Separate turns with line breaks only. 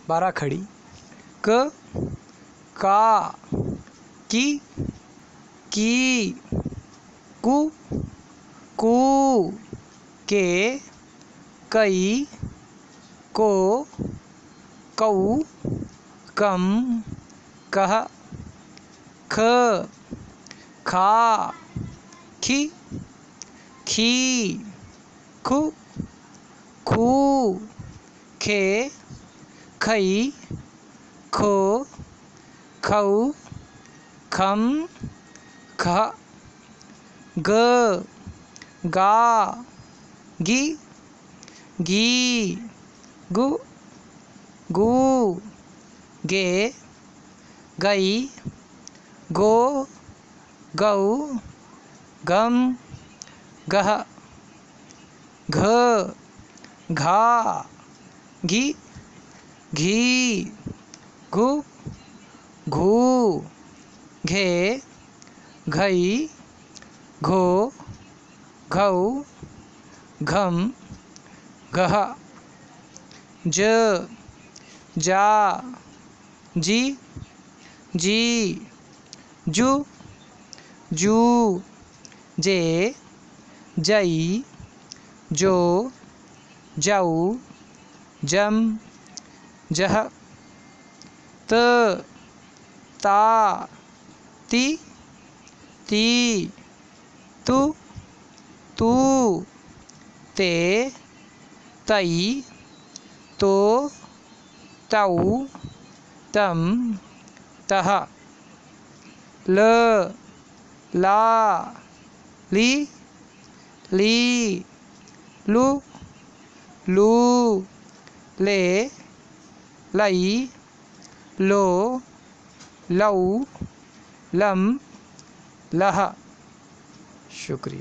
12 खड़ी। क का की कु कू के कई को कऊ कम कह ख खा खी खी खु खू खे खई खो खऊ खम ख ग गा गी गी गु गू गे गई गो गऊ गम गह घ घा घी घी घु घू घे घई घो घऊ घम घह ज जा जी जी जू जू जे जई जो जाऊ जम जह त ता ती ती तू तू ते तई तो ताऊ तम तह ल ला ली ली लू लू ले लई लो लऊ लम लह। शुक्रिया।